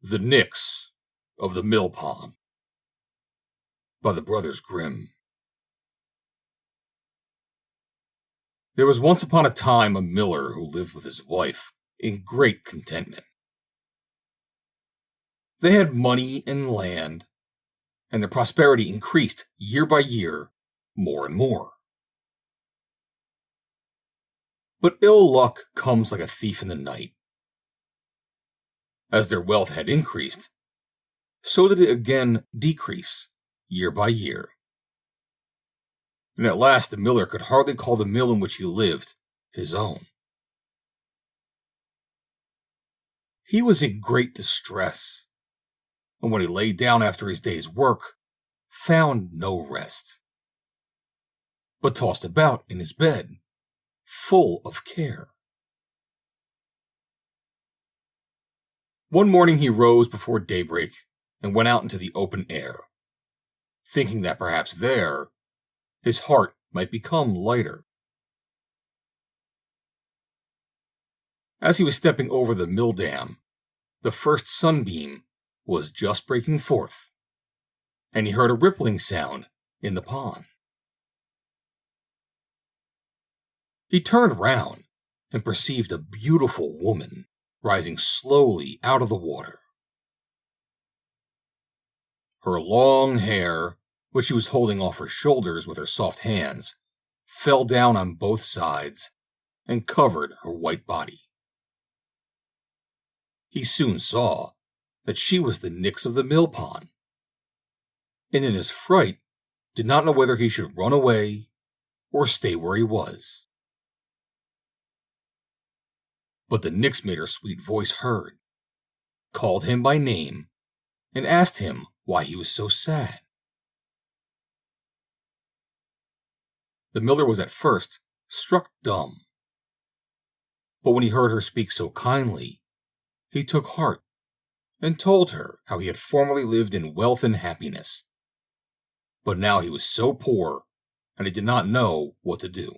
The Nix of the Mill Pond by the brothers Grimm. There was once upon a time a miller who lived with his wife in great contentment. They had money and land, and their prosperity increased year by year more and more. But ill luck comes like a thief in the night. As their wealth had increased, so did it again decrease year by year. And at last the miller could hardly call the mill in which he lived his own. He was in great distress, and when he lay down after his day's work, found no rest, but tossed about in his bed, full of care. One morning he rose before daybreak and went out into the open air, thinking that perhaps there his heart might become lighter. As he was stepping over the mill dam, the first sunbeam was just breaking forth, and he heard a rippling sound in the pond. He turned round and perceived a beautiful woman rising slowly out of the water. Her long hair, which she was holding off her shoulders with her soft hands, fell down on both sides and covered her white body. He soon saw that she was the Nix of the mill pond, and in his fright did not know whether he should run away or stay where he was. But the Nix made her sweet voice heard, called him by name, and asked him why he was so sad. The miller was at first struck dumb, but when he heard her speak so kindly, he took heart and told her how he had formerly lived in wealth and happiness, but now he was so poor and he did not know what to do.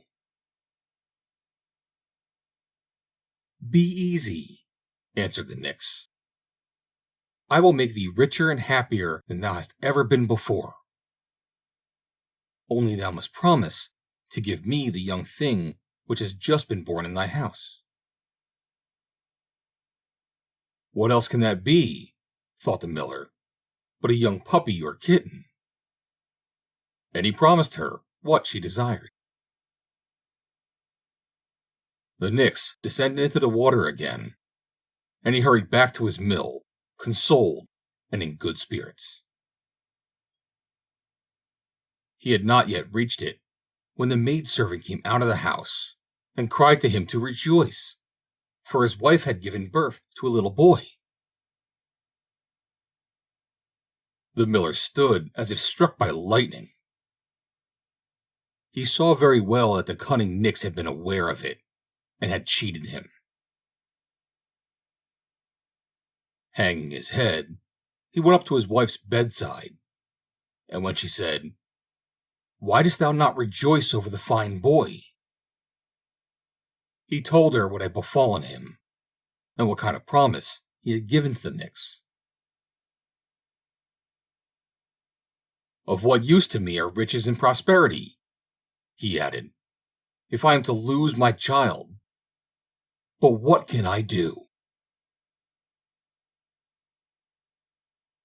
"Be easy," answered the Nix. "I will make thee richer and happier than thou hast ever been before. Only thou must promise to give me the young thing which has just been born in thy house." "What else can that be," thought the miller, "but a young puppy or kitten?" And he promised her what she desired. The Nix descended into the water again, and he hurried back to his mill, consoled and in good spirits. He had not yet reached it when the maidservant came out of the house and cried to him to rejoice, for his wife had given birth to a little boy. The miller stood as if struck by lightning. He saw very well that the cunning Nix had been aware of it and had cheated him. Hanging his head, he went up to his wife's bedside, and when she said, "Why dost thou not rejoice over the fine boy?" he told her what had befallen him, and what kind of promise he had given to the Nix. "Of what use to me are riches and prosperity," he added, "if I am to lose my child? But what can I do?"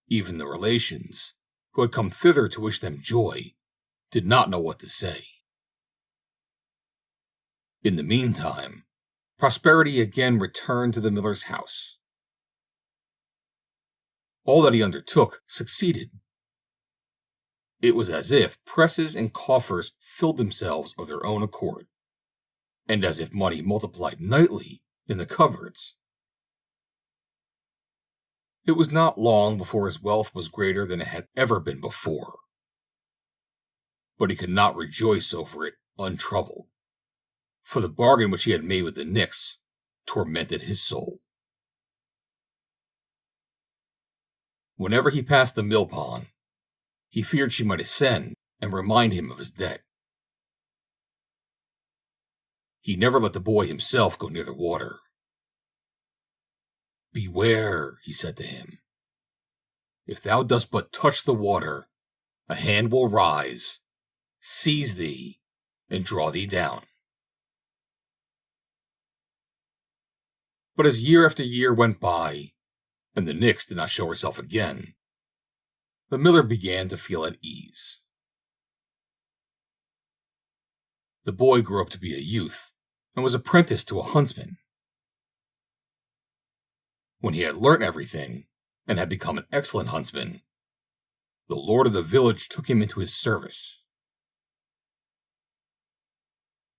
Even the relations, who had come thither to wish them joy, did not know what to say. In the meantime, prosperity again returned to the miller's house. All that he undertook succeeded. It was as if presses and coffers filled themselves of their own accord, and as if money multiplied nightly in the cupboards. It was not long before his wealth was greater than it had ever been before, but he could not rejoice over it untroubled, for the bargain which he had made with the Nix tormented his soul. Whenever he passed the mill pond, he feared she might ascend and remind him of his debt. He never let the boy himself go near the water. "Beware," he said to him, if thou dost but touch the water, a hand will rise, seize thee, and draw thee down. But as year after year went by, and the nix did not show herself again, the miller began to feel at ease. The boy grew up to be a youth, and was apprenticed to a huntsman. When he had learnt everything, and had become an excellent huntsman, the lord of the village took him into his service.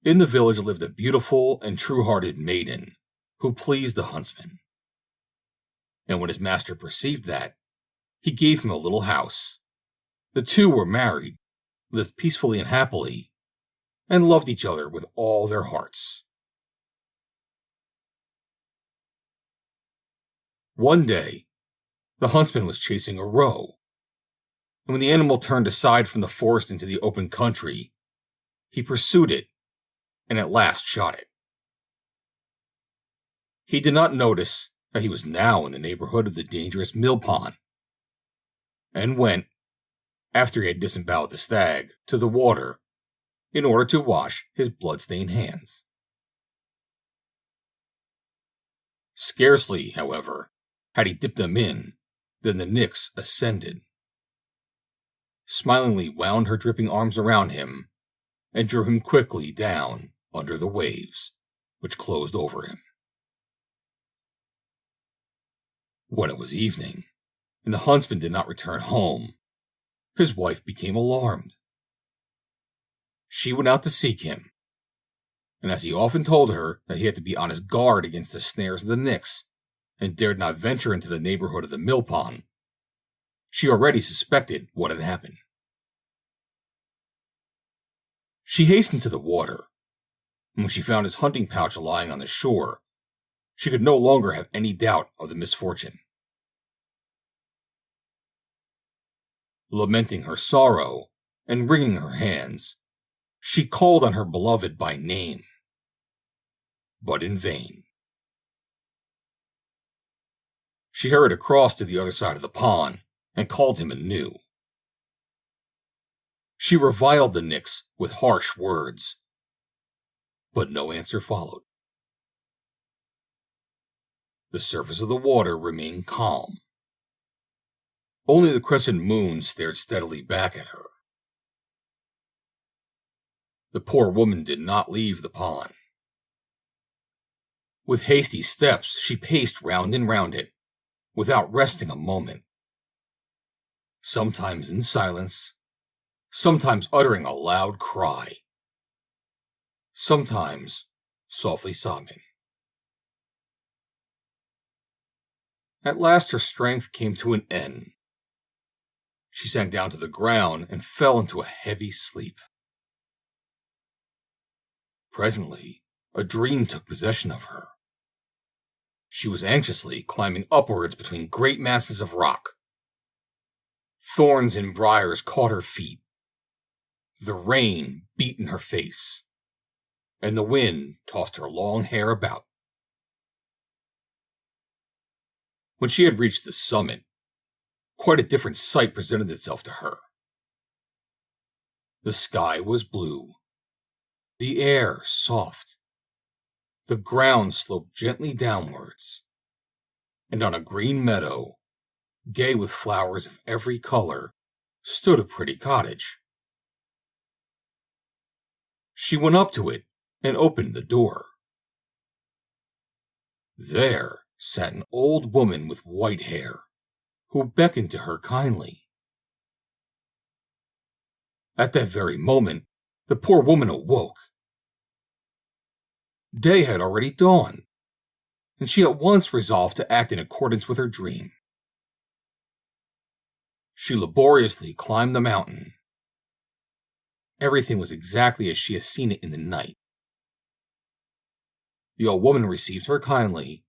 In the village lived a beautiful and true-hearted maiden, who pleased the huntsman. And when his master perceived that, he gave him a little house. The two were married, lived peacefully and happily, and loved each other with all their hearts. One day, the huntsman was chasing a roe, and when the animal turned aside from the forest into the open country, he pursued it, and at last shot it. He did not notice that he was now in the neighborhood of the dangerous mill pond, and went, after he had disemboweled the stag, to the water, in order to wash his blood-stained hands. Scarcely, however, had he dipped them in, than the nix ascended, smilingly wound her dripping arms around him, and drew him quickly down under the waves, which closed over him. When it was evening, and the huntsman did not return home, his wife became alarmed. She went out to seek him, and as he often told her that he had to be on his guard against the snares of the nix, and dared not venture into the neighborhood of the mill pond, she already suspected what had happened. She hastened to the water, and when she found his hunting pouch lying on the shore, she could no longer have any doubt of the misfortune. Lamenting her sorrow and wringing her hands, she called on her beloved by name, but in vain. She hurried across to the other side of the pond and called him anew. She reviled the nix with harsh words, but no answer followed. The surface of the water remained calm. Only the crescent moon stared steadily back at her. The poor woman did not leave the pond. With hasty steps, she paced round and round it, without resting a moment, sometimes in silence, sometimes uttering a loud cry, sometimes softly sobbing. At last her strength came to an end. She sank down to the ground and fell into a heavy sleep. Presently, a dream took possession of her. She was anxiously climbing upwards between great masses of rock. Thorns and briars caught her feet. The rain beat in her face, and the wind tossed her long hair about. When she had reached the summit, quite a different sight presented itself to her. The sky was blue, the air soft, the ground sloped gently downwards, and on a green meadow, gay with flowers of every color, stood a pretty cottage. She went up to it and opened the door. There sat an old woman with white hair, who beckoned to her kindly. At that very moment, the poor woman awoke. Day had already dawned, and she at once resolved to act in accordance with her dream. She laboriously climbed the mountain. Everything was exactly as she had seen it in the night. The old woman received her kindly,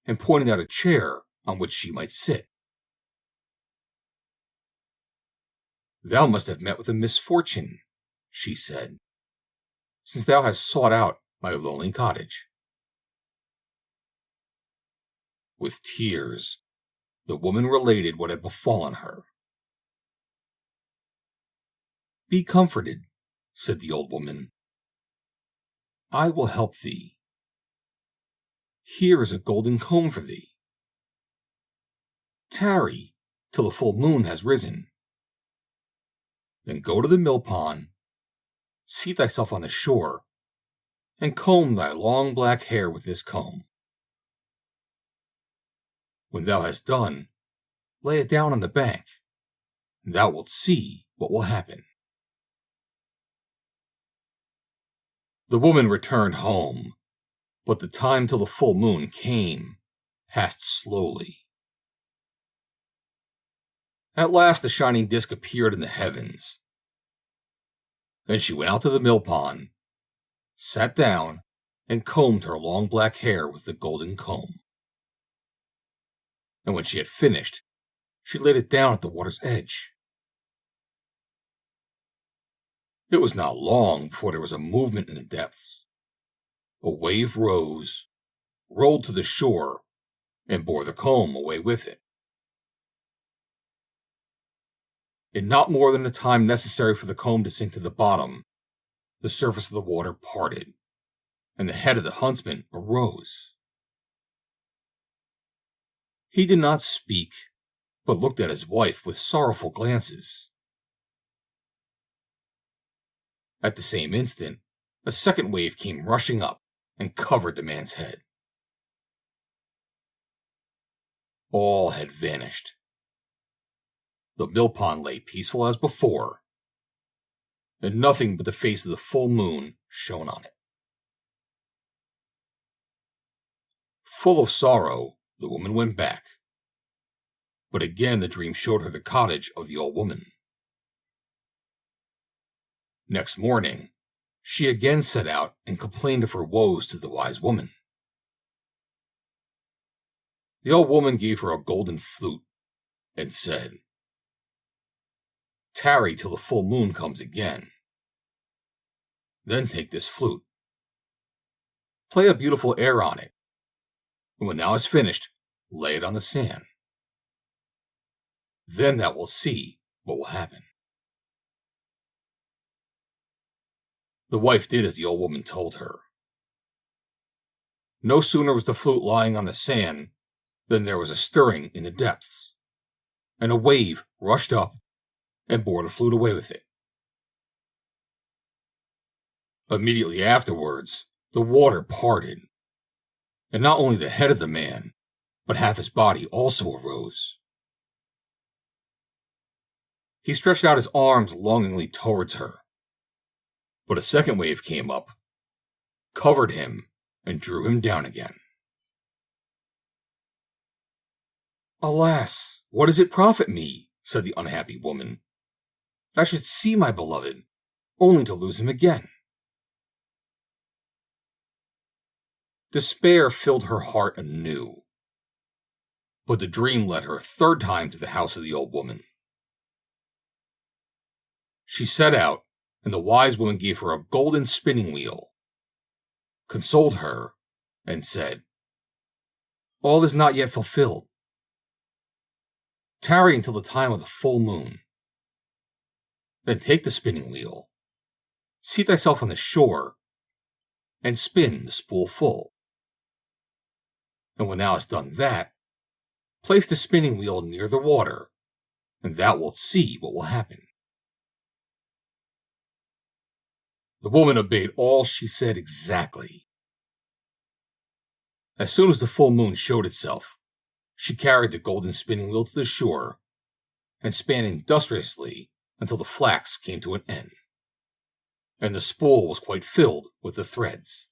and pointed out a chair on which she might sit. "Thou must have met with a misfortune," she said, "since thou hast sought out my lonely cottage." With tears, the woman related what had befallen her. "Be comforted," said the old woman. "I will help thee. Here is a golden comb for thee. Tarry till the full moon has risen. Then go to the mill pond, seat thyself on the shore, and comb thy long black hair with this comb. When thou hast done, lay it down on the bank, and thou wilt see what will happen." The woman returned home, but the time till the full moon came passed slowly. At last the shining disk appeared in the heavens. Then she went out to the mill pond, sat down, and combed her long black hair with the golden comb. And when she had finished, she laid it down at the water's edge. It was not long before there was a movement in the depths. A wave rose, rolled to the shore, and bore the comb away with it. In not more than the time necessary for the comb to sink to the bottom, the surface of the water parted, and the head of the huntsman arose. He did not speak, but looked at his wife with sorrowful glances. At the same instant, a second wave came rushing up and covered the man's head. All had vanished. The mill pond lay peaceful as before, and nothing but the face of the full moon shone on it. Full of sorrow, the woman went back, but again the dream showed her the cottage of the old woman. Next morning, she again set out and complained of her woes to the wise woman. The old woman gave her a golden flute and said, "Tarry till the full moon comes again. Then take this flute. Play a beautiful air on it, and when thou hast finished, lay it on the sand. Then thou wilt see what will happen." The wife did as the old woman told her. No sooner was the flute lying on the sand than there was a stirring in the depths, and a wave rushed up and bore the flute away with it. Immediately afterwards, the water parted, and not only the head of the man, but half his body also arose. He stretched out his arms longingly towards her, but a second wave came up, covered him, and drew him down again. "Alas, what does it profit me," said the unhappy woman, "that I should see my beloved, only to lose him again?" Despair filled her heart anew, but the dream led her a third time to the house of the old woman. She set out, and the wise woman gave her a golden spinning wheel, consoled her, and said, "All is not yet fulfilled. Tarry until the time of the full moon. Then take the spinning wheel, seat thyself on the shore, and spin the spool full. And when thou hast done that, place the spinning wheel near the water, and thou wilt see what will happen." The woman obeyed all she said exactly. As soon as the full moon showed itself, she carried the golden spinning wheel to the shore and span industriously until the flax came to an end, and the spool was quite filled with the threads.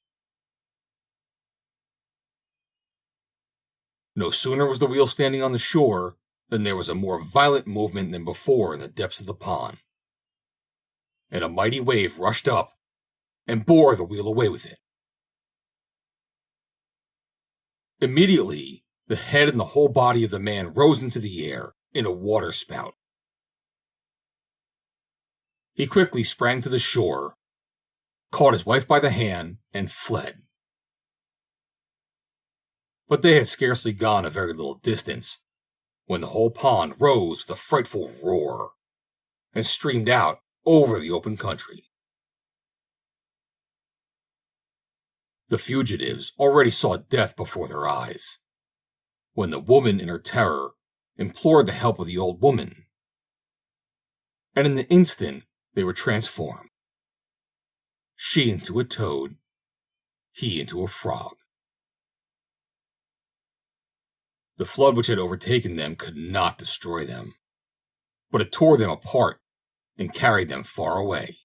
No sooner was the wheel standing on the shore than there was a more violent movement than before in the depths of the pond, and a mighty wave rushed up and bore the wheel away with it. Immediately, the head and the whole body of the man rose into the air in a water spout. He quickly sprang to the shore, caught his wife by the hand, and fled. But they had scarcely gone a very little distance when the whole pond rose with a frightful roar and streamed out over the open country. The fugitives already saw death before their eyes, when the woman in her terror implored the help of the old woman, and in the instant they were transformed. She into a toad, he into a frog. The flood which had overtaken them could not destroy them, but it tore them apart and carried them far away.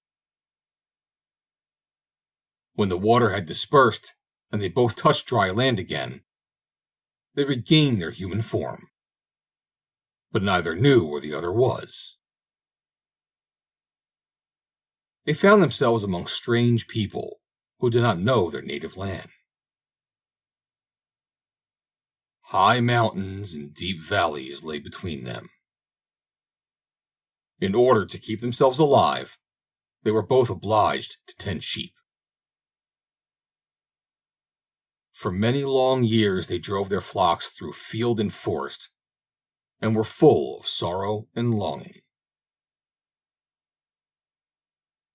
When the water had dispersed and they both touched dry land again, they regained their human form, but neither knew where the other was. They found themselves among strange people who did not know their native land. High mountains and deep valleys lay between them. In order to keep themselves alive, they were both obliged to tend sheep. For many long years they drove their flocks through field and forest, and were full of sorrow and longing.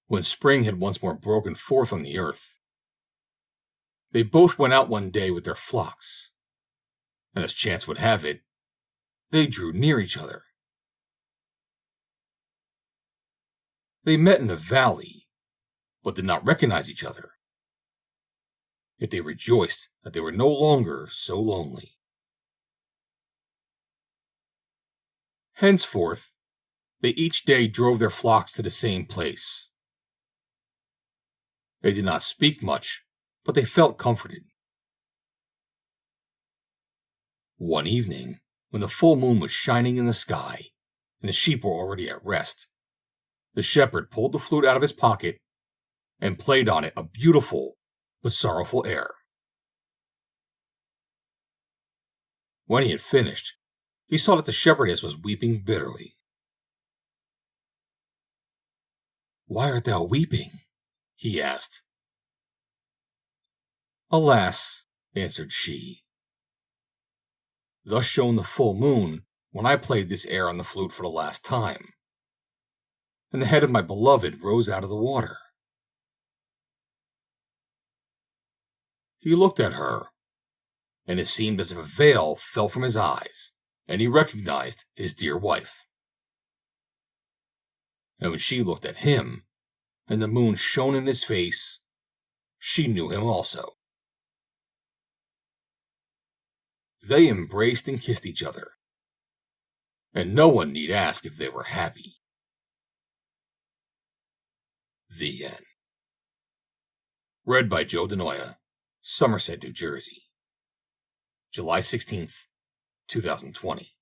When spring had once more broken forth on the earth, they both went out one day with their flocks, and as chance would have it, they drew near each other. They met in a valley, but did not recognize each other. Yet they rejoiced that they were no longer so lonely. Henceforth, they each day drove their flocks to the same place. They did not speak much, but they felt comforted. One evening, when the full moon was shining in the sky, and the sheep were already at rest, the shepherd pulled the flute out of his pocket and played on it a beautiful but sorrowful air. When he had finished, he saw that the shepherdess was weeping bitterly. "Why art thou weeping?" he asked. "Alas," answered she, "thus shone the full moon when I played this air on the flute for the last time, and the head of my beloved rose out of the water." He looked at her, and it seemed as if a veil fell from his eyes, and he recognized his dear wife. And when she looked at him, and the moon shone in his face, she knew him also. They embraced and kissed each other, and no one need ask if they were happy. The end. Read by Joe DeNoia, Somerset, New Jersey. July 16th, 2020.